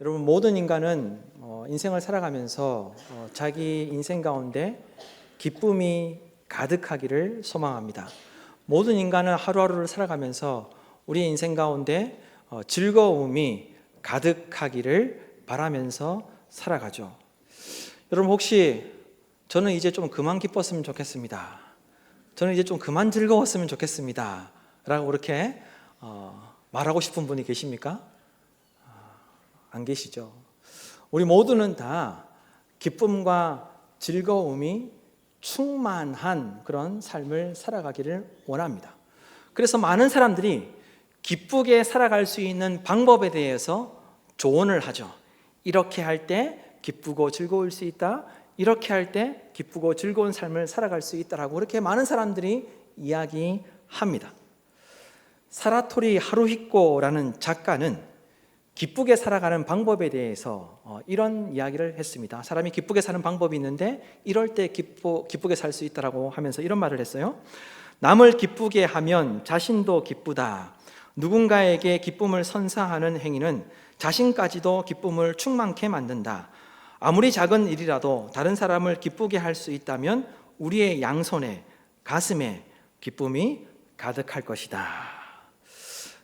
여러분, 모든 인간은 인생을 살아가면서 자기 인생 가운데 기쁨이 가득하기를 소망합니다. 모든 인간은 하루하루를 살아가면서 우리 인생 가운데 즐거움이 가득하기를 바라면서 살아가죠. 여러분, 혹시 저는 이제 좀 그만 기뻤으면 좋겠습니다, 저는 이제 좀 그만 즐거웠으면 좋겠습니다 라고 그렇게 말하고 싶은 분이 계십니까? 안 계시죠? 우리 모두는 다 기쁨과 즐거움이 충만한 그런 삶을 살아가기를 원합니다. 그래서 많은 사람들이 기쁘게 살아갈 수 있는 방법에 대해서 조언을 하죠. 이렇게 할 때 기쁘고 즐거울 수 있다, 이렇게 할 때 기쁘고 즐거운 삶을 살아갈 수 있다라고 그렇게 많은 사람들이 이야기합니다. 사라토리 하루히코라는 작가는 기쁘게 살아가는 방법에 대해서 이런 이야기를 했습니다. 사람이 기쁘게 사는 방법이 있는데 이럴 때 기쁘게 살 수 있다라고 하면서 이런 말을 했어요. 남을 기쁘게 하면 자신도 기쁘다. 누군가에게 기쁨을 선사하는 행위는 자신까지도 기쁨을 충만케 만든다. 아무리 작은 일이라도 다른 사람을 기쁘게 할 수 있다면 우리의 양손에, 가슴에 기쁨이 가득할 것이다.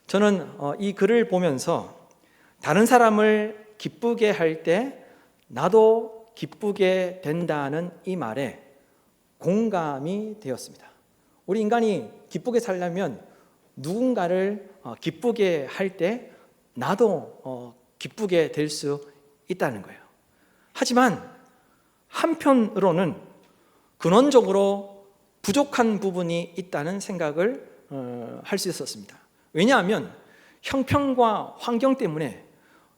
저는 이 글을 보면서 다른 사람을 기쁘게 할 때 나도 기쁘게 된다는 이 말에 공감이 되었습니다. 우리 인간이 기쁘게 살려면 누군가를 기쁘게 할 때 나도 기쁘게 될 수 있다는 거예요. 하지만 한편으로는 근원적으로 부족한 부분이 있다는 생각을 할 수 있었습니다. 왜냐하면 형편과 환경 때문에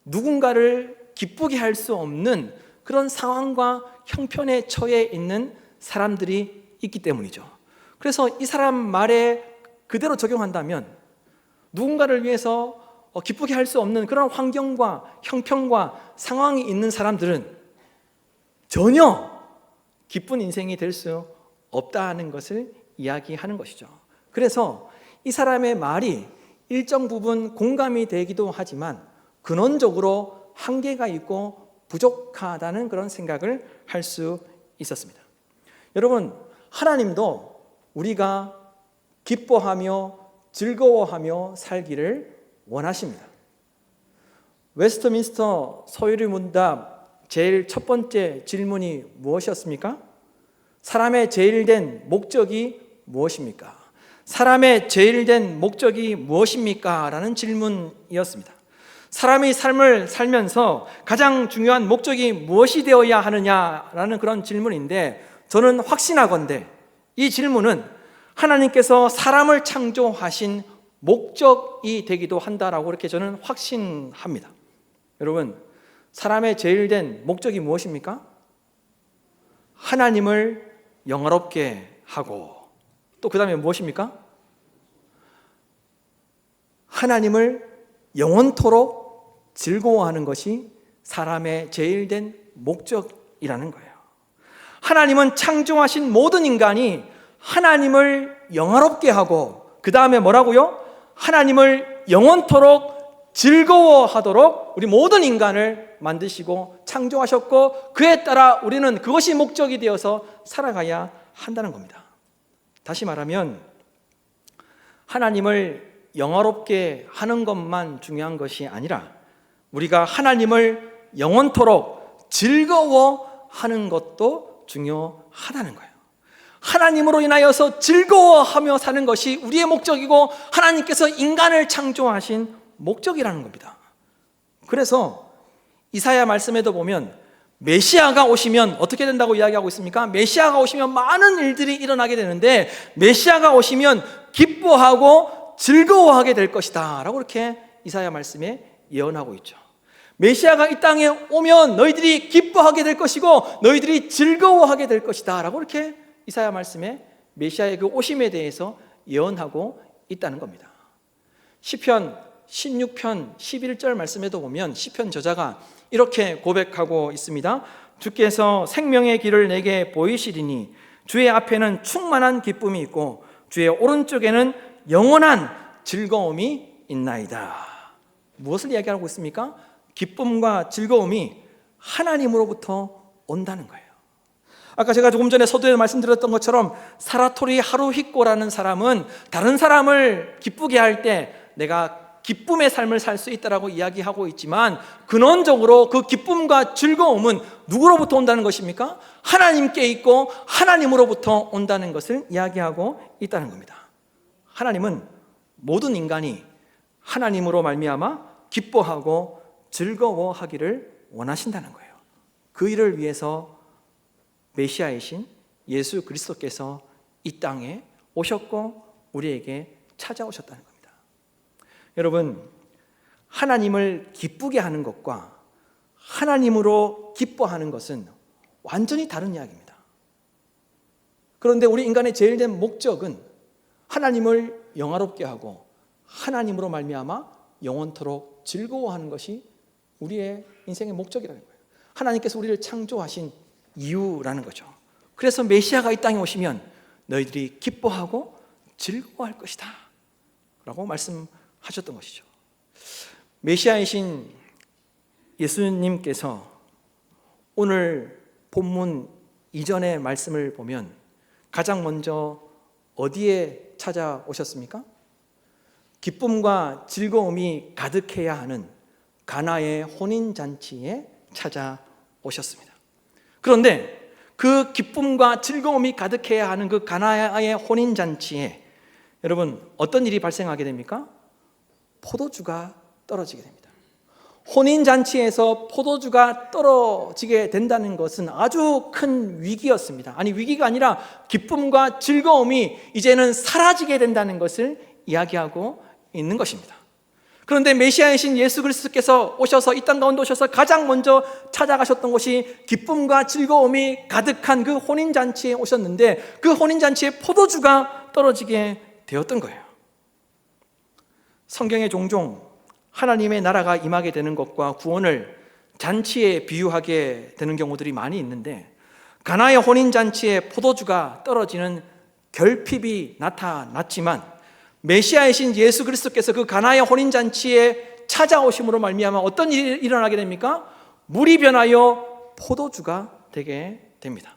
누군가를 기쁘게 할 수 없는 그런 상황과 형편에 처해 있는 사람들이 있기 때문이죠. 그래서 이 사람 말에 그대로 적용한다면 누군가를 위해서 기쁘게 할 수 없는 그런 환경과 형편과 상황이 있는 사람들은 전혀 기쁜 인생이 될 수 없다는 것을 이야기하는 것이죠. 그래서 이 사람의 말이 일정 부분 공감이 되기도 하지만 근원적으로 한계가 있고 부족하다는 그런 생각을 할 수 있었습니다. 여러분, 하나님도 우리가 기뻐하며 즐거워하며 살기를 원하십니다. 웨스트민스터 소유리 문답 제일 첫 번째 질문이 무엇이었습니까? 사람의 제일된 목적이 무엇입니까? 사람의 제일된 목적이 무엇입니까? 라는 질문이었습니다. 사람이 삶을 살면서 가장 중요한 목적이 무엇이 되어야 하느냐라는 그런 질문인데, 저는 확신하건대 이 질문은 하나님께서 사람을 창조하신 목적이 되기도 한다라고 이렇게 저는 확신합니다. 여러분, 사람의 제일된 목적이 무엇입니까? 하나님을 영화롭게 하고, 또 그 다음에 무엇입니까? 하나님을 영원토록 즐거워하는 것이 사람의 제일된 목적이라는 거예요. 하나님은 창조하신 모든 인간이 하나님을 영화롭게 하고, 그 다음에 뭐라고요? 하나님을 영원토록 즐거워하도록 우리 모든 인간을 만드시고 창조하셨고, 그에 따라 우리는 그것이 목적이 되어서 살아가야 한다는 겁니다. 다시 말하면 하나님을 영화롭게 하는 것만 중요한 것이 아니라 우리가 하나님을 영원토록 즐거워하는 것도 중요하다는 거예요. 하나님으로 인하여서 즐거워하며 사는 것이 우리의 목적이고 하나님께서 인간을 창조하신 목적이라는 겁니다. 그래서 이사야 말씀에도 보면 메시아가 오시면 어떻게 된다고 이야기하고 있습니까? 메시아가 오시면 많은 일들이 일어나게 되는데 메시아가 오시면 기뻐하고 즐거워하게 될 것이다 라고 이렇게 이사야 말씀에 예언하고 있죠. 메시아가 이 땅에 오면 너희들이 기뻐하게 될 것이고 너희들이 즐거워하게 될 것이다 라고 이렇게 이사야 말씀에 메시아의 그 오심에 대해서 예언하고 있다는 겁니다. 시편 16편 11절 말씀에도 보면 시편 저자가 이렇게 고백하고 있습니다. 주께서 생명의 길을 내게 보이시리니 주의 앞에는 충만한 기쁨이 있고 주의 오른쪽에는 영원한 즐거움이 있나이다. 무엇을 이야기하고 있습니까? 기쁨과 즐거움이 하나님으로부터 온다는 거예요. 아까 제가 조금 전에 서두에 말씀드렸던 것처럼 사라토리 하루히코라는 사람은 다른 사람을 기쁘게 할 때 내가 기쁨의 삶을 살 수 있다라고 이야기하고 있지만, 근원적으로 그 기쁨과 즐거움은 누구로부터 온다는 것입니까? 하나님께 있고 하나님으로부터 온다는 것을 이야기하고 있다는 겁니다. 하나님은 모든 인간이 하나님으로 말미암아 기뻐하고 즐거워하기를 원하신다는 거예요. 그 일을 위해서 메시아이신 예수 그리스도께서 이 땅에 오셨고 우리에게 찾아오셨다는 겁니다. 여러분, 하나님을 기쁘게 하는 것과 하나님으로 기뻐하는 것은 완전히 다른 이야기입니다. 그런데 우리 인간의 제일 된 목적은 하나님을 영화롭게 하고 하나님으로 말미암아 영원토록 즐거워하는 것이 우리의 인생의 목적이라는 거예요. 하나님께서 우리를 창조하신 이유라는 거죠. 그래서 메시아가 이 땅에 오시면 너희들이 기뻐하고 즐거워할 것이다 라고 말씀하셨던 것이죠. 메시아이신 예수님께서 오늘 본문 이전의 말씀을 보면 가장 먼저 어디에 찾아오셨습니까? 기쁨과 즐거움이 가득해야 하는 가나의 혼인잔치에 찾아오셨습니다. 그런데 그 기쁨과 즐거움이 가득해야 하는 그 가나의 혼인잔치에 여러분 어떤 일이 발생하게 됩니까? 포도주가 떨어지게 됩니다. 혼인잔치에서 포도주가 떨어지게 된다는 것은 아주 큰 위기였습니다. 아니, 위기가 아니라 기쁨과 즐거움이 이제는 사라지게 된다는 것을 이야기하고 있는 것입니다. 그런데 메시아이신 예수 그리스도께서 오셔서 이 땅 가운데 오셔서 가장 먼저 찾아가셨던 곳이 기쁨과 즐거움이 가득한 그 혼인잔치에 오셨는데, 그 혼인잔치에 포도주가 떨어지게 되었던 거예요. 성경에 종종 하나님의 나라가 임하게 되는 것과 구원을 잔치에 비유하게 되는 경우들이 많이 있는데, 가나의 혼인잔치에 포도주가 떨어지는 결핍이 나타났지만 메시아이신 예수 그리스도께서 그 가나의 혼인잔치에 찾아오심으로 말미암아 어떤 일이 일어나게 됩니까? 물이 변하여 포도주가 되게 됩니다.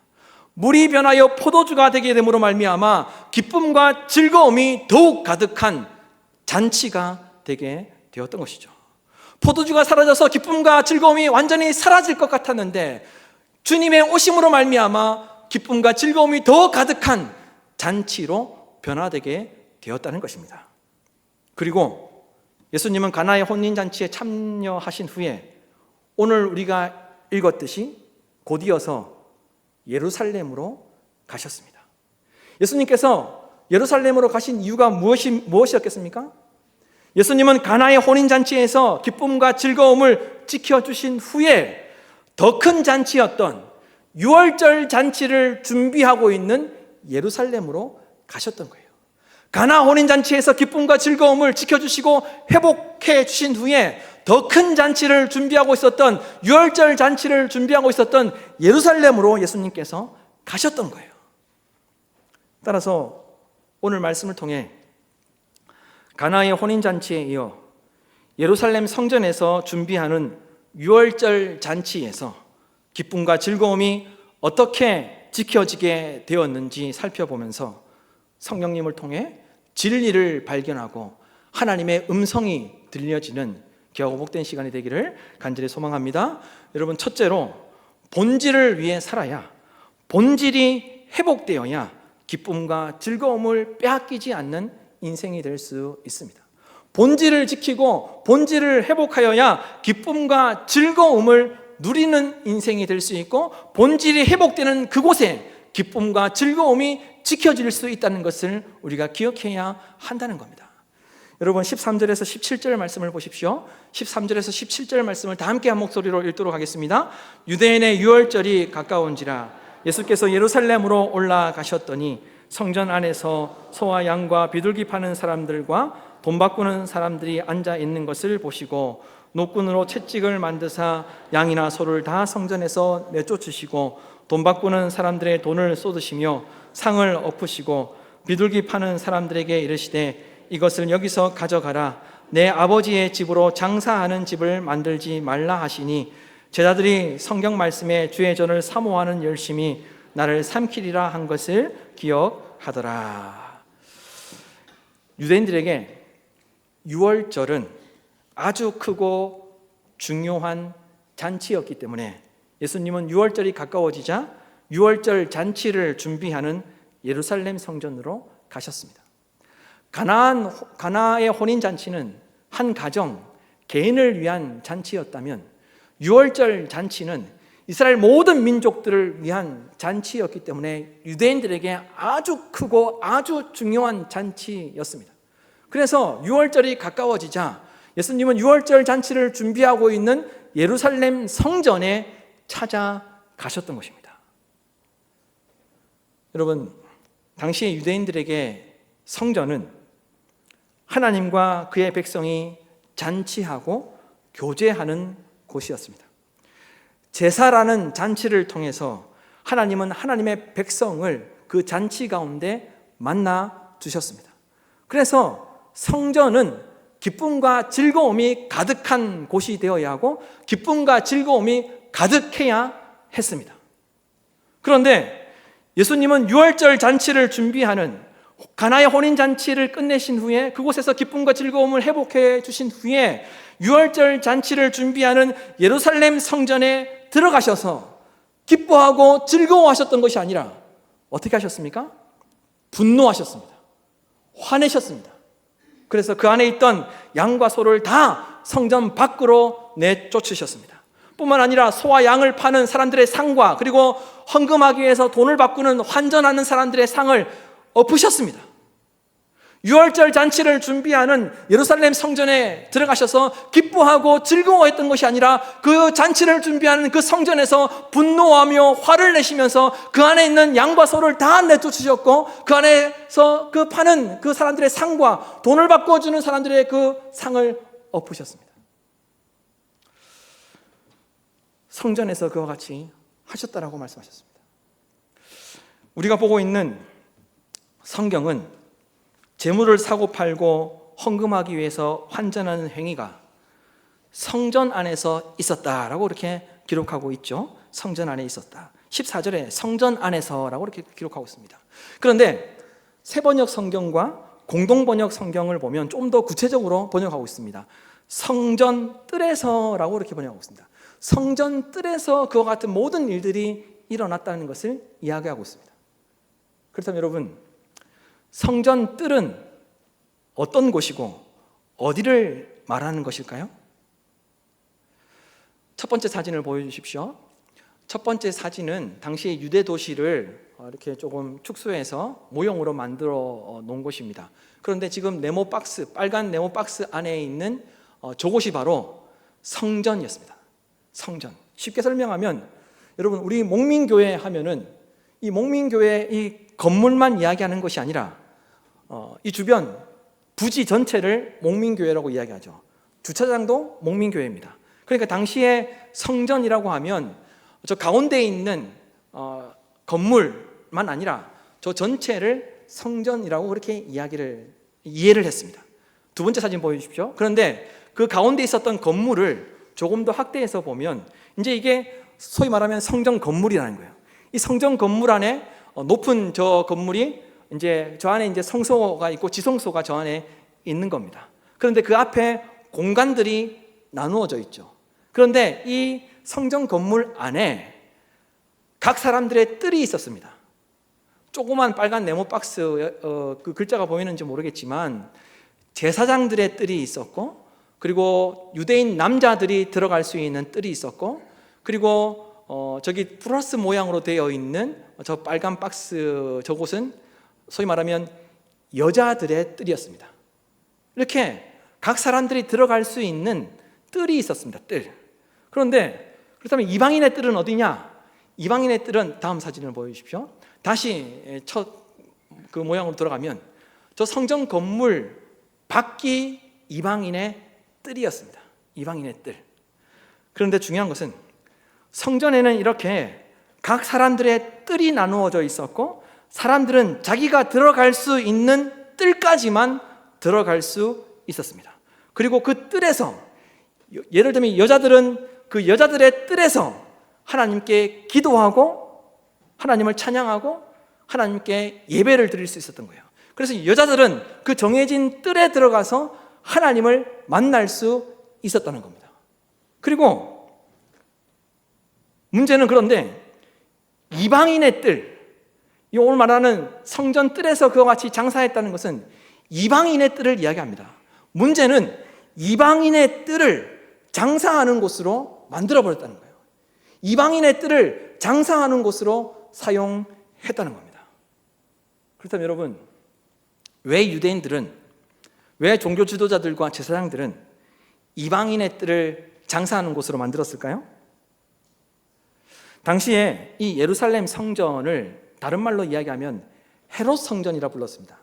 물이 변하여 포도주가 되게 됨으로 말미암아 기쁨과 즐거움이 더욱 가득한 잔치가 되게 되었던 것이죠. 포도주가 사라져서 기쁨과 즐거움이 완전히 사라질 것 같았는데 주님의 오심으로 말미암아 기쁨과 즐거움이 더 가득한 잔치로 변화되게 되었다는 것입니다. 그리고 예수님은 가나의 혼인잔치에 참여하신 후에 오늘 우리가 읽었듯이 곧이어서 예루살렘으로 가셨습니다. 예수님께서 예루살렘으로 가신 이유가 무엇이었겠습니까? 예수님은 가나의 혼인잔치에서 기쁨과 즐거움을 지켜주신 후에 더 큰 잔치였던 유월절 잔치를 준비하고 있는 예루살렘으로 가셨던 거예요. 가나 혼인잔치에서 기쁨과 즐거움을 지켜주시고 회복해 주신 후에 더 큰 잔치를 준비하고 있었던 유월절 잔치를 준비하고 있었던 예루살렘으로 예수님께서 가셨던 거예요. 따라서 오늘 말씀을 통해 가나의 혼인잔치에 이어 예루살렘 성전에서 준비하는 유월절 잔치에서 기쁨과 즐거움이 어떻게 지켜지게 되었는지 살펴보면서 성령님을 통해 진리를 발견하고 하나님의 음성이 들려지는 귀하고 복된 시간이 되기를 간절히 소망합니다. 여러분, 첫째로 본질을 위해 살아야, 본질이 회복되어야 기쁨과 즐거움을 빼앗기지 않는 인생이 될 수 있습니다. 본질을 지키고 본질을 회복하여야 기쁨과 즐거움을 누리는 인생이 될 수 있고, 본질이 회복되는 그곳에 기쁨과 즐거움이 지켜질 수 있다는 것을 우리가 기억해야 한다는 겁니다. 여러분, 13절에서 17절 말씀을 보십시오. 13절에서 17절 말씀을 다 함께 한 목소리로 읽도록 하겠습니다. 유대인의 유월절이 가까운지라 예수께서 예루살렘으로 올라가셨더니 성전 안에서 소와 양과 비둘기 파는 사람들과 돈 바꾸는 사람들이 앉아 있는 것을 보시고 노끈으로 채찍을 만드사 양이나 소를 다 성전에서 내쫓으시고 돈 바꾸는 사람들의 돈을 쏟으시며 상을 엎으시고 비둘기 파는 사람들에게 이르시되 이것을 여기서 가져가라. 내 아버지의 집으로 장사하는 집을 만들지 말라 하시니 제자들이 성경 말씀에 주의 전을 사모하는 열심이 나를 삼키리라 한 것을 기억하더라. 유대인들에게 유월절은 아주 크고 중요한 잔치였기 때문에 예수님은 유월절이 가까워지자 유월절 잔치를 준비하는 예루살렘 성전으로 가셨습니다. 가나의 혼인 잔치는 한 가정, 개인을 위한 잔치였다면 유월절 잔치는 이스라엘 모든 민족들을 위한 잔치였기 때문에 유대인들에게 아주 크고 아주 중요한 잔치였습니다. 그래서 유월절이 가까워지자 예수님은 유월절 잔치를 준비하고 있는 예루살렘 성전에 찾아가셨던 것입니다. 여러분, 당시 유대인들에게 성전은 하나님과 그의 백성이 잔치하고 교제하는 곳이었습니다. 제사라는 잔치를 통해서 하나님은 하나님의 백성을 그 잔치 가운데 만나 주셨습니다. 그래서 성전은 기쁨과 즐거움이 가득한 곳이 되어야 하고 기쁨과 즐거움이 가득해야 했습니다. 그런데 예수님은 유월절 잔치를 준비하는 가나의 혼인 잔치를 끝내신 후에 그곳에서 기쁨과 즐거움을 회복해 주신 후에 유월절 잔치를 준비하는 예루살렘 성전에 들어가셔서 기뻐하고 즐거워하셨던 것이 아니라 어떻게 하셨습니까? 분노하셨습니다. 화내셨습니다. 그래서 그 안에 있던 양과 소를 다 성전 밖으로 내쫓으셨습니다. 뿐만 아니라 소와 양을 파는 사람들의 상과 그리고 헌금하기 위해서 돈을 바꾸는 환전하는 사람들의 상을 엎으셨습니다. 유월절 잔치를 준비하는 예루살렘 성전에 들어가셔서 기뻐하고 즐거워했던 것이 아니라 그 잔치를 준비하는 그 성전에서 분노하며 화를 내시면서 그 안에 있는 양과 소를 다 내쫓으셨고 그 안에서 그 파는 그 사람들의 상과 돈을 바꿔주는 사람들의 그 상을 엎으셨습니다. 성전에서 그와 같이 하셨다라고 말씀하셨습니다. 우리가 보고 있는 성경은 재물을 사고 팔고 헌금하기 위해서 환전하는 행위가 성전 안에서 있었다라고 이렇게 기록하고 있죠. 성전 안에 있었다. 14절에 성전 안에서라고 이렇게 기록하고 있습니다. 그런데 새번역 성경과 공동번역 성경을 보면 좀 더 구체적으로 번역하고 있습니다. 성전 뜰에서라고 이렇게 번역하고 있습니다. 성전 뜰에서 그와 같은 모든 일들이 일어났다는 것을 이야기하고 있습니다. 그렇다면 여러분, 성전 뜰은 어떤 곳이고 어디를 말하는 것일까요? 첫 번째 사진을 보여주십시오. 첫 번째 사진은 당시 유대 도시를 이렇게 조금 축소해서 모형으로 만들어 놓은 곳입니다. 그런데 지금 네모 박스, 빨간 네모 박스 안에 있는 저곳이 바로 성전이었습니다. 성전. 쉽게 설명하면 여러분, 우리 목민교회 하면은 이 목민교회 이 건물만 이야기하는 것이 아니라 이 주변 부지 전체를 목민교회라고 이야기하죠. 주차장도 목민교회입니다. 그러니까 당시에 성전이라고 하면 저 가운데에 있는 건물만 아니라 저 전체를 성전이라고 그렇게 이해를 했습니다. 두 번째 사진 보여주십시오. 그런데 그 가운데 있었던 건물을 조금 더 확대해서 보면 이제 이게 소위 말하면 성전 건물이라는 거예요. 이 성전 건물 안에 높은 저 건물이 이제 저 안에 이제 성소가 있고 지성소가 저 안에 있는 겁니다. 그런데 그 앞에 공간들이 나누어져 있죠. 그런데 이 성전 건물 안에 각 사람들의 뜰이 있었습니다. 조그만 빨간 네모 박스 그 글자가 보이는지 모르겠지만 제사장들의 뜰이 있었고, 그리고 유대인 남자들이 들어갈 수 있는 뜰이 있었고, 그리고 저기 플러스 모양으로 되어 있는 저 빨간 박스 저곳은 소위 말하면 여자들의 뜰이었습니다. 이렇게 각 사람들이 들어갈 수 있는 뜰이 있었습니다. 뜰. 그런데 그렇다면 이방인의 뜰은 어디냐? 이방인의 뜰은 다음 사진을 보여주십시오. 다시 첫 그 모양으로 들어가면 저 성전 건물 밖이 이방인의 뜰이었습니다. 이방인의 뜰. 그런데 중요한 것은 성전에는 이렇게 각 사람들의 뜰이 나누어져 있었고, 사람들은 자기가 들어갈 수 있는 뜰까지만 들어갈 수 있었습니다. 그리고 그 뜰에서, 예를 들면 여자들은 그 여자들의 뜰에서 하나님께 기도하고 하나님을 찬양하고 하나님께 예배를 드릴 수 있었던 거예요. 그래서 여자들은 그 정해진 뜰에 들어가서 하나님을 만날 수 있었다는 겁니다. 그리고 문제는 그런데 이방인의 뜰, 이 오늘 말하는 성전 뜰에서 그와 같이 장사했다는 것은 이방인의 뜰을 이야기합니다. 문제는 이방인의 뜰을 장사하는 곳으로 만들어버렸다는 거예요. 이방인의 뜰을 장사하는 곳으로 사용했다는 겁니다. 그렇다면 여러분, 왜 유대인들은, 왜 종교 지도자들과 제사장들은 이방인의 뜰을 장사하는 곳으로 만들었을까요? 당시에 이 예루살렘 성전을 다른 말로 이야기하면 헤롯 성전이라 불렀습니다.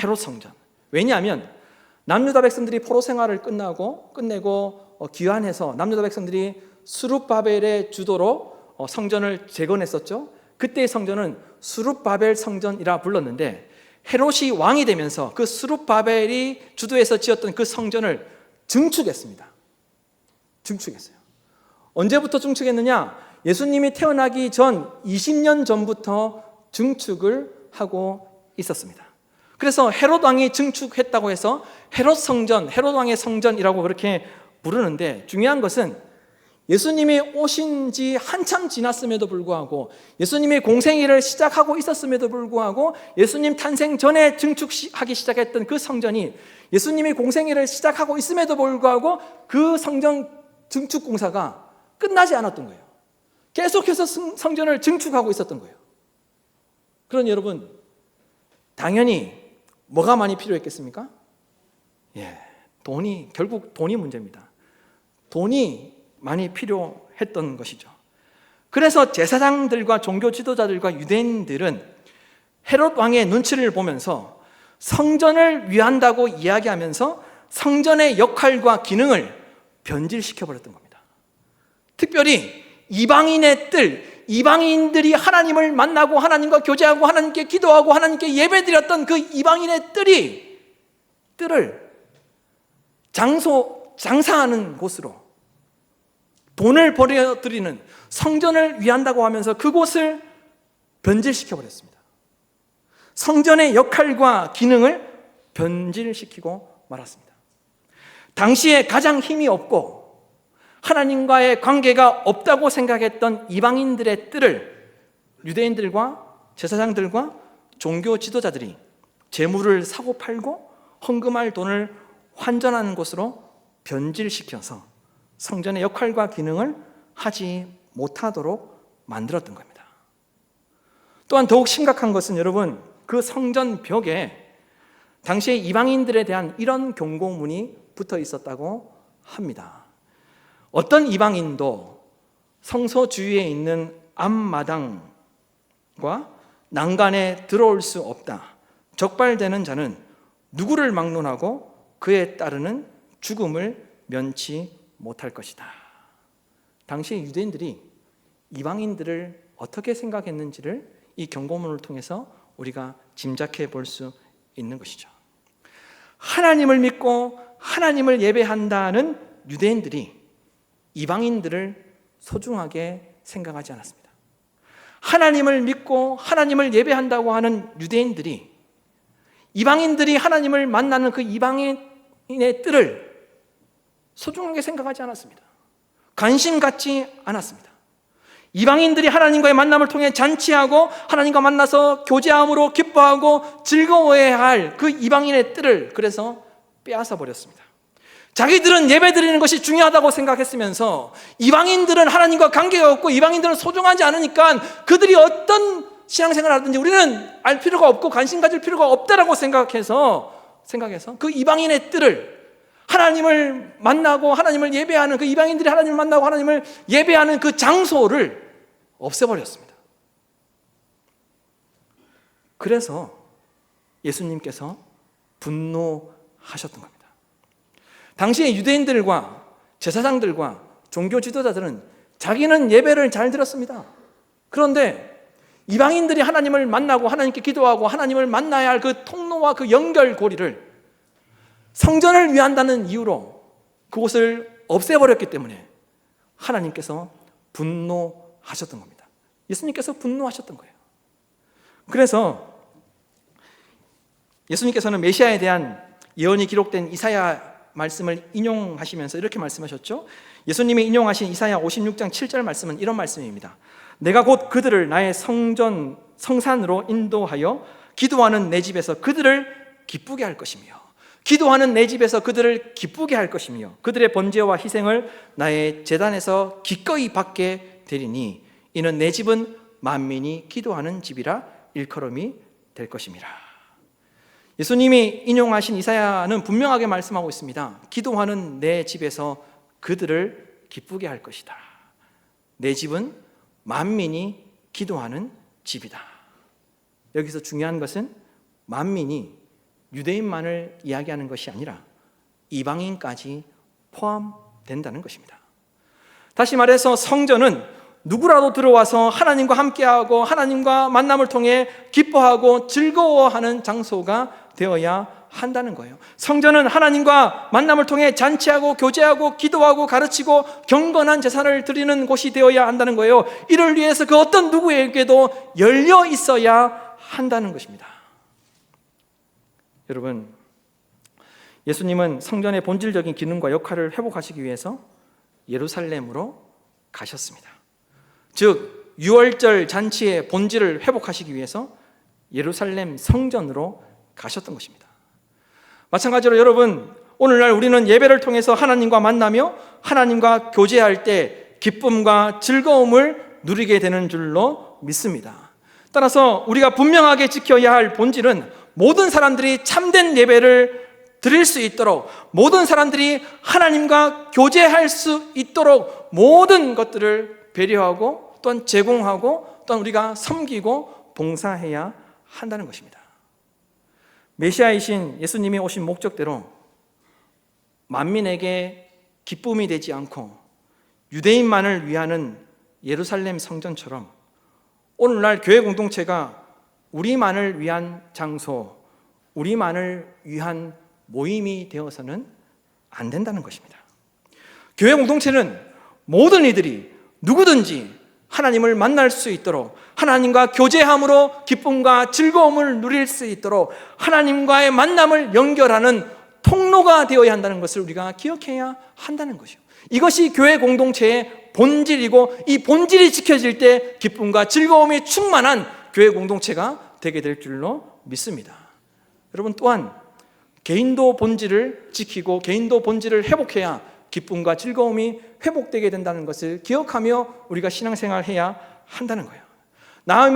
헤롯 성전. 왜냐하면 남유다 백성들이 포로 생활을 끝내고 귀환해서 남유다 백성들이 스룹바벨의 주도로 성전을 재건했었죠. 그때의 성전은 스룹바벨 성전이라 불렀는데, 헤롯이 왕이 되면서 그 스룹바벨이 주도해서 지었던 그 성전을 증축했습니다. 증축했어요. 언제부터 증축했느냐? 예수님이 태어나기 전 20년 전부터 증축을 하고 있었습니다. 그래서 헤롯 왕이 증축했다고 해서 헤롯 성전, 헤롯 왕의 성전이라고 그렇게 부르는데, 중요한 것은 예수님이 오신 지 한참 지났음에도 불구하고, 예수님이 공생애를 시작하고 있었음에도 불구하고, 예수님 탄생 전에 증축하기 시작했던 그 성전이 예수님이 공생애를 시작하고 있음에도 불구하고 그 성전 증축 공사가 끝나지 않았던 거예요. 계속해서 성전을 증축하고 있었던 거예요. 그러니 여러분, 당연히 뭐가 많이 필요했겠습니까? 결국 돈이 문제입니다. 돈이 많이 필요했던 것이죠. 그래서 제사장들과 종교 지도자들과 유대인들은 헤롯 왕의 눈치를 보면서 성전을 위한다고 이야기하면서 성전의 역할과 기능을 변질시켜 버렸던 겁니다. 특별히 이방인의 뜰, 이방인들이 하나님을 만나고 하나님과 교제하고 하나님께 기도하고 하나님께 예배드렸던 그 이방인의 뜰을 장사하는 곳으로, 돈을 벌여드리는 성전을 위한다고 하면서 그곳을 변질시켜 버렸습니다. 성전의 역할과 기능을 변질시키고 말았습니다. 당시에 가장 힘이 없고 하나님과의 관계가 없다고 생각했던 이방인들의 뜰을 유대인들과 제사장들과 종교 지도자들이 재물을 사고 팔고 헌금할 돈을 환전하는 곳으로 변질시켜서 성전의 역할과 기능을 하지 못하도록 만들었던 겁니다. 또한 더욱 심각한 것은 여러분, 그 성전 벽에 당시에 이방인들에 대한 이런 경고문이 붙어 있었다고 합니다. 어떤 이방인도 성소 주위에 있는 앞마당과 난간에 들어올 수 없다. 적발되는 자는 누구를 막론하고 그에 따르는 죽음을 면치 못할 것이다. 당시 유대인들이 이방인들을 어떻게 생각했는지를 이 경고문을 통해서 우리가 짐작해 볼 수 있는 것이죠. 하나님을 믿고 하나님을 예배한다는 유대인들이 이방인들을 소중하게 생각하지 않았습니다. 하나님을 믿고 하나님을 예배한다고 하는 유대인들이 이방인들이 하나님을 만나는 그 이방인의 뜰을 소중하게 생각하지 않았습니다. 관심 갖지 않았습니다. 이방인들이 하나님과의 만남을 통해 잔치하고 하나님과 만나서 교제함으로 기뻐하고 즐거워해야 할 그 이방인의 뜰을 그래서 빼앗아 버렸습니다. 자기들은 예배드리는 것이 중요하다고 생각했으면서 이방인들은 하나님과 관계가 없고 이방인들은 소중하지 않으니까 그들이 어떤 신앙생활을 하든지 우리는 알 필요가 없고 관심 가질 필요가 없다라고 생각해서 그 이방인의 뜰을, 하나님을 만나고 하나님을 예배하는 그 이방인들이 하나님을 만나고 하나님을 예배하는 그 장소를 없애버렸습니다. 그래서 예수님께서 분노하셨던 겁니다. 당시에 유대인들과 제사장들과 종교 지도자들은 자기는 예배를 잘 드렸습니다. 그런데 이방인들이 하나님을 만나고 하나님께 기도하고 하나님을 만나야 할 그 통로와 그 연결고리를 성전을 위한다는 이유로 그곳을 없애버렸기 때문에 하나님께서 분노하셨던 겁니다. 예수님께서 분노하셨던 거예요. 그래서 예수님께서는 메시아에 대한 예언이 기록된 이사야 말씀을 인용하시면서 이렇게 말씀하셨죠. 예수님이 인용하신 이사야 56장 7절 말씀은 이런 말씀입니다. 내가 곧 그들을 나의 성산으로 인도하여 기도하는 내 집에서 그들을 기쁘게 할 것이며, 기도하는 내 집에서 그들을 기쁘게 할 것이며, 그들의 번제와 희생을 나의 제단에서 기꺼이 받게 되리니 이는 내 집은 만민이 기도하는 집이라 일컬음이 될 것임이라. 예수님이 인용하신 이사야는 분명하게 말씀하고 있습니다. 기도하는 내 집에서 그들을 기쁘게 할 것이다. 내 집은 만민이 기도하는 집이다. 여기서 중요한 것은 만민이 유대인만을 이야기하는 것이 아니라 이방인까지 포함된다는 것입니다. 다시 말해서 성전은 누구라도 들어와서 하나님과 함께하고 하나님과 만남을 통해 기뻐하고 즐거워하는 장소가 되어야 한다는 거예요. 성전은 하나님과 만남을 통해 잔치하고 교제하고 기도하고 가르치고 경건한 제사를 드리는 곳이 되어야 한다는 거예요. 이를 위해서 그 어떤 누구에게도 열려 있어야 한다는 것입니다. 여러분, 예수님은 성전의 본질적인 기능과 역할을 회복하시기 위해서 예루살렘으로 가셨습니다. 즉 유월절 잔치의 본질을 회복하시기 위해서 예루살렘 성전으로 가셨던 것입니다. 마찬가지로 여러분, 오늘날 우리는 예배를 통해서 하나님과 만나며 하나님과 교제할 때 기쁨과 즐거움을 누리게 되는 줄로 믿습니다. 따라서 우리가 분명하게 지켜야 할 본질은 모든 사람들이 참된 예배를 드릴 수 있도록, 모든 사람들이 하나님과 교제할 수 있도록 모든 것들을 배려하고 또한 제공하고 또한 우리가 섬기고 봉사해야 한다는 것입니다. 메시아이신 예수님이 오신 목적대로 만민에게 기쁨이 되지 않고 유대인만을 위하는 예루살렘 성전처럼 오늘날 교회 공동체가 우리만을 위한 장소, 우리만을 위한 모임이 되어서는 안 된다는 것입니다. 교회 공동체는 모든 이들이 누구든지 하나님을 만날 수 있도록, 하나님과 교제함으로 기쁨과 즐거움을 누릴 수 있도록 하나님과의 만남을 연결하는 통로가 되어야 한다는 것을 우리가 기억해야 한다는 것이요. 이것이 교회 공동체의 본질이고, 이 본질이 지켜질 때 기쁨과 즐거움이 충만한 교회 공동체가 되게 될 줄로 믿습니다. 여러분, 또한 개인도 본질을 지키고 개인도 본질을 회복해야 기쁨과 즐거움이 회복되게 된다는 것을 기억하며 우리가 신앙생활을 해야 한다는 거예요. 나의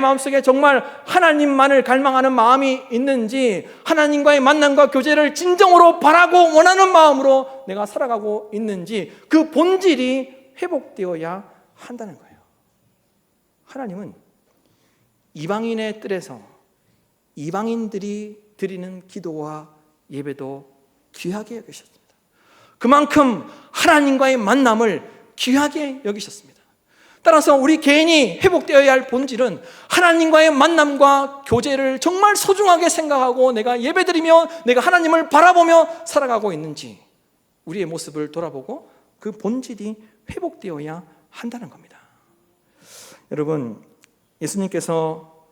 마음속에 정말 하나님만을 갈망하는 마음이 있는지, 하나님과의 만남과 교제를 진정으로 바라고 원하는 마음으로 내가 살아가고 있는지, 그 본질이 회복되어야 한다는 거예요. 하나님은 이방인의 뜰에서 이방인들이 드리는 기도와 예배도 귀하게 여기셨습니다. 그만큼 하나님과의 만남을 귀하게 여기셨습니다. 따라서 우리 개인이 회복되어야 할 본질은 하나님과의 만남과 교제를 정말 소중하게 생각하고 내가 예배드리며 내가 하나님을 바라보며 살아가고 있는지 우리의 모습을 돌아보고 그 본질이 회복되어야 한다는 겁니다. 여러분, 예수님께서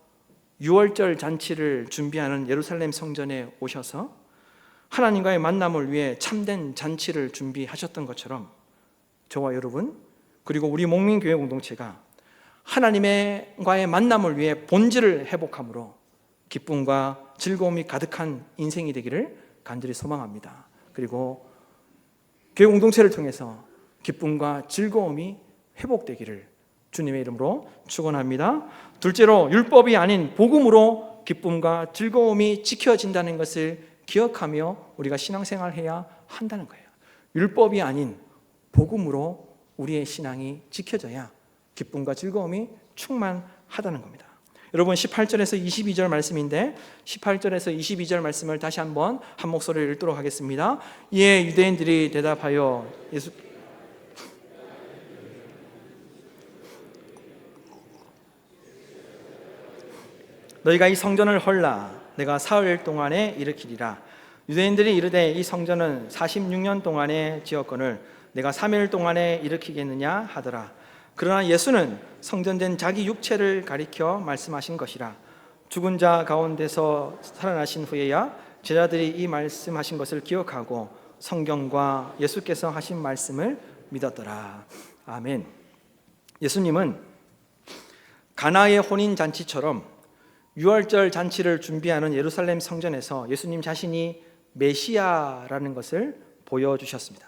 유월절 잔치를 준비하는 예루살렘 성전에 오셔서 하나님과의 만남을 위해 참된 잔치를 준비하셨던 것처럼 저와 여러분, 그리고 우리 목민교회 공동체가 하나님과의 만남을 위해 본질을 회복함으로 기쁨과 즐거움이 가득한 인생이 되기를 간절히 소망합니다. 그리고 교회 공동체를 통해서 기쁨과 즐거움이 회복되기를 주님의 이름으로 축원합니다. 둘째로, 율법이 아닌 복음으로 기쁨과 즐거움이 지켜진다는 것을 기억하며 우리가 신앙생활해야 한다는 거예요. 율법이 아닌 복음으로 우리의 신앙이 지켜져야 기쁨과 즐거움이 충만하다는 겁니다. 여러분, 18절에서 22절 말씀인데 18절에서 22절 말씀을 다시 한번 한 목소리로 읽도록 하겠습니다. 이에 유대인들이 대답하여 너희가 이 성전을 헐라 내가 사흘 동안에 일으키리라. 유대인들이 이르되 이 성전은 46년 동안에 지었거늘 내가 3일 동안에 일으키겠느냐 하더라. 그러나 예수는 성전된 자기 육체를 가리켜 말씀하신 것이라. 죽은 자 가운데서 살아나신 후에야 제자들이 이 말씀하신 것을 기억하고 성경과 예수께서 하신 말씀을 믿었더라. 아멘. 예수님은 가나의 혼인 잔치처럼 유월절 잔치를 준비하는 예루살렘 성전에서 예수님 자신이 메시아라는 것을 보여주셨습니다.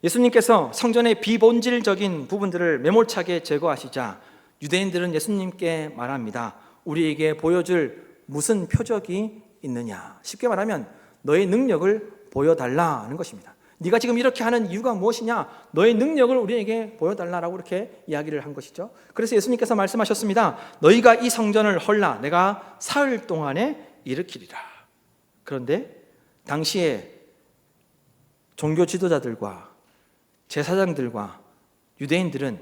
예수님께서 성전의 비본질적인 부분들을 매몰차게 제거하시자 유대인들은 예수님께 말합니다. 우리에게 보여줄 무슨 표적이 있느냐? 쉽게 말하면 너의 능력을 보여달라는 것입니다. 네가 지금 이렇게 하는 이유가 무엇이냐? 너의 능력을 우리에게 보여달라고 이렇게 이야기를 한 것이죠. 그래서 예수님께서 말씀하셨습니다. 너희가 이 성전을 헐라 내가 사흘 동안에 일으키리라. 그런데 당시에 종교 지도자들과 제사장들과 유대인들은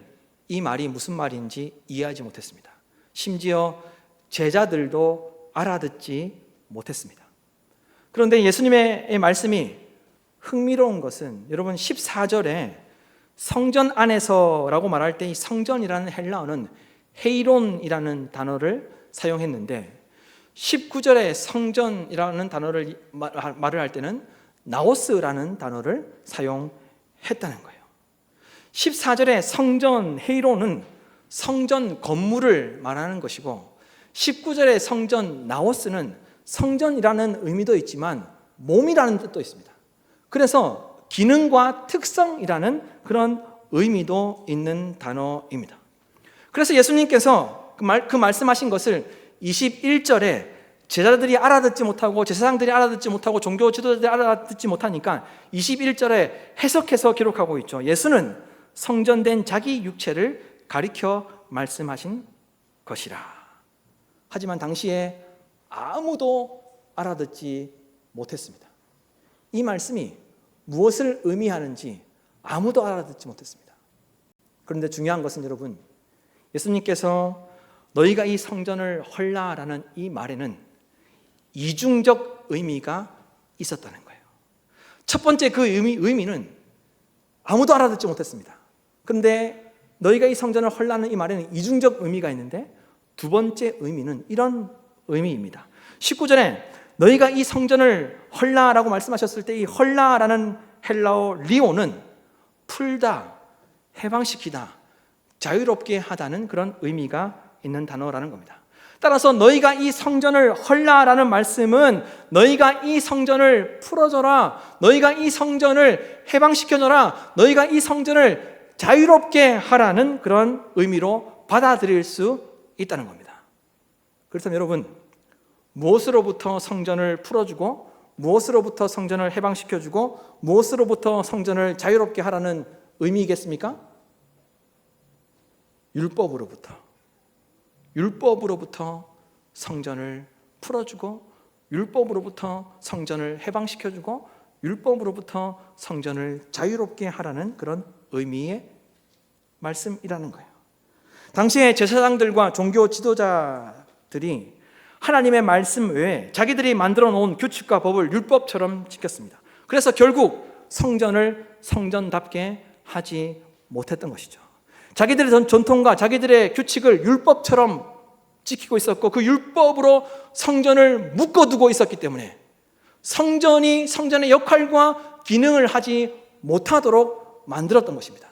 이 말이 무슨 말인지 이해하지 못했습니다. 심지어 제자들도 알아듣지 못했습니다. 그런데 예수님의 말씀이 흥미로운 것은 여러분 14절에 성전 안에서라고 말할 때 이 성전이라는 헬라어는 헤이론이라는 단어를 사용했는데 19절에 성전이라는 단어를 말을 할 때는 나오스라는 단어를 사용했다는 거예요. 14절에 성전 헤이론은 성전 건물을 말하는 것이고 19절의 성전 나오스는 성전이라는 의미도 있지만 몸이라는 뜻도 있습니다. 그래서 기능과 특성이라는 그런 의미도 있는 단어입니다. 그래서 예수님께서 그 말씀하신 것을 21절에 제자들이 알아듣지 못하고 제사장들이 알아듣지 못하고 종교 지도자들이 알아듣지 못하니까 21절에 해석해서 기록하고 있죠. 예수는 성전된 자기 육체를 가리켜 말씀하신 것이라. 하지만 당시에 아무도 알아듣지 못했습니다. 이 말씀이 무엇을 의미하는지 아무도 알아듣지 못했습니다. 그런데 중요한 것은 여러분, 예수님께서 너희가 이 성전을 헐라라는 이 말에는 이중적 의미가 있었다는 거예요. 첫 번째 그 의미는 아무도 알아듣지 못했습니다. 그런데 너희가 이 성전을 헐라는 이 말에는 이중적 의미가 있는데 두 번째 의미는 이런 의미입니다. 19절에 너희가 이 성전을 헐라라고 말씀하셨을 때 이 헐라라는 헬라어 리오는 풀다, 해방시키다, 자유롭게 하다는 그런 의미가 있는 단어라는 겁니다. 따라서 너희가 이 성전을 헐라라는 말씀은 너희가 이 성전을 풀어줘라, 너희가 이 성전을 해방시켜줘라, 너희가 이 성전을 자유롭게 하라는 그런 의미로 받아들일 수 있다는 겁니다. 그렇다면 여러분, 무엇으로부터 성전을 풀어주고 무엇으로부터 성전을 해방시켜주고 무엇으로부터 성전을 자유롭게 하라는 의미겠습니까? 율법으로부터 성전을 풀어주고 율법으로부터 성전을 해방시켜주고 율법으로부터 성전을 자유롭게 하라는 그런 의미의 말씀이라는 거예요. 당시에 제사장들과 종교 지도자들이 하나님의 말씀 외에 자기들이 만들어 놓은 규칙과 법을 율법처럼 지켰습니다. 그래서 결국 성전을 성전답게 하지 못했던 것이죠. 자기들의 전통과 자기들의 규칙을 율법처럼 지키고 있었고 그 율법으로 성전을 묶어두고 있었기 때문에 성전의 역할과 기능을 하지 못하도록 만들었던 것입니다.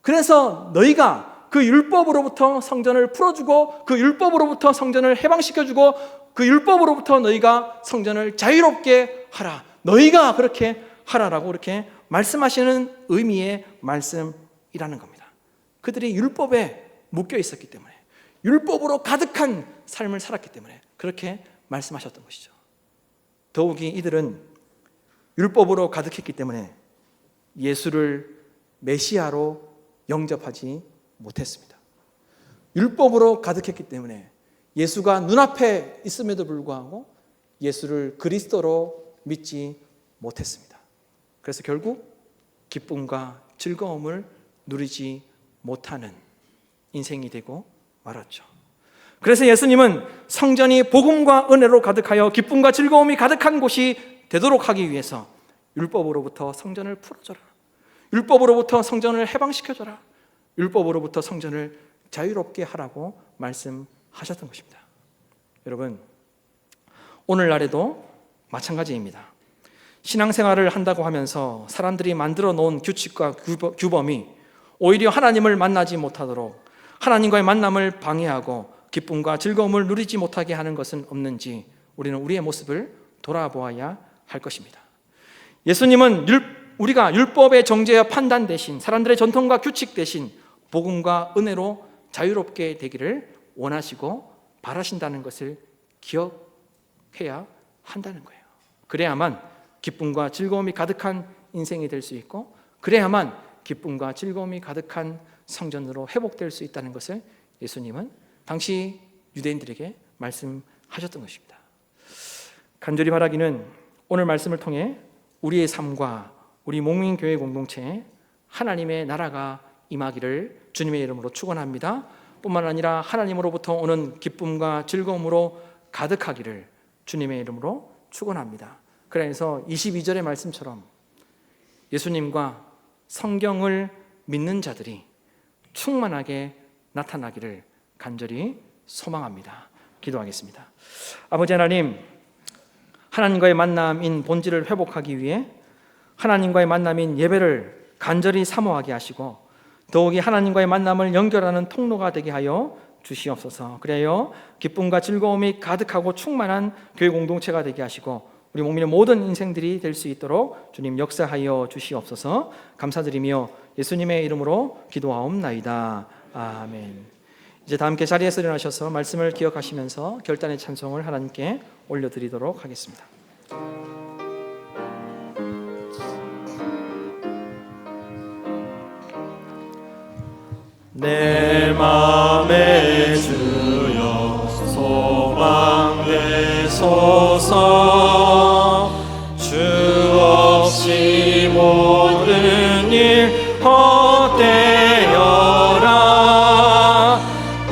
그래서 너희가 그 율법으로부터 성전을 풀어주고 그 율법으로부터 성전을 해방시켜주고 그 율법으로부터 너희가 성전을 자유롭게 하라, 너희가 그렇게 하라라고 이렇게 말씀하시는 의미의 말씀이라는 겁니다. 그들이 율법에 묶여 있었기 때문에 율법으로 가득한 삶을 살았기 때문에 그렇게 말씀하셨던 것이죠. 더욱이 이들은 율법으로 가득했기 때문에 예수를 메시아로 영접하지 못했습니다. 율법으로 가득했기 때문에 예수가 눈앞에 있음에도 불구하고 예수를 그리스도로 믿지 못했습니다. 그래서 결국 기쁨과 즐거움을 누리지 못하는 인생이 되고 말았죠. 그래서 예수님은 성전이 복음과 은혜로 가득하여 기쁨과 즐거움이 가득한 곳이 되도록 하기 위해서 율법으로부터 성전을 풀어줘라. 율법으로부터 성전을 해방시켜줘라. 율법으로부터 성전을 자유롭게 하라고 말씀하셨던 것입니다. 여러분, 오늘날에도 마찬가지입니다. 신앙생활을 한다고 하면서 사람들이 만들어 놓은 규칙과 규범이 오히려 하나님을 만나지 못하도록, 하나님과의 만남을 방해하고 기쁨과 즐거움을 누리지 못하게 하는 것은 없는지 우리는 우리의 모습을 돌아보아야 할 것입니다. 예수님은 우리가 율법의 정죄와 판단 대신, 사람들의 전통과 규칙 대신 복음과 은혜로 자유롭게 되기를 원하시고 바라신다는 것을 기억해야 한다는 거예요. 그래야만 기쁨과 즐거움이 가득한 인생이 될 수 있고, 그래야만 기쁨과 즐거움이 가득한 성전으로 회복될 수 있다는 것을 예수님은 당시 유대인들에게 말씀하셨던 것입니다. 간절히 바라기는 오늘 말씀을 통해 우리의 삶과 우리 목민교회 공동체에 하나님의 나라가 임하기를 주님의 이름으로 축원합니다. 뿐만 아니라 하나님으로부터 오는 기쁨과 즐거움으로 가득하기를 주님의 이름으로 축원합니다. 그래서 22절의 말씀처럼 예수님과 성경을 믿는 자들이 충만하게 나타나기를 간절히 소망합니다. 기도하겠습니다. 아버지 하나님, 하나님과의 만남인 본질을 회복하기 위해 하나님과의 만남인 예배를 간절히 사모하게 하시고 더욱이 하나님과의 만남을 연결하는 통로가 되게 하여 주시옵소서. 그래요, 기쁨과 즐거움이 가득하고 충만한 교회 공동체가 되게 하시고 우리 목민의 모든 인생들이 될 수 있도록 주님 역사하여 주시옵소서. 감사드리며 예수님의 이름으로 기도하옵나이다. 아멘. 이제 다 함께 자리에서 일어나셔서 말씀을 기억하시면서 결단의 찬송을 하나님께 올려드리도록 하겠습니다. 내 맘에 주여 소망 되소서. 주 없이 모든 일 헛되어라.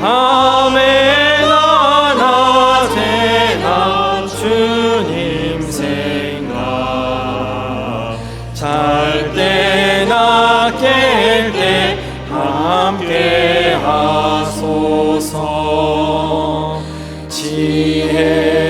밤에나 낮에나 주님 생각, 잘 때나 깰 때 함께 하소서. 지혜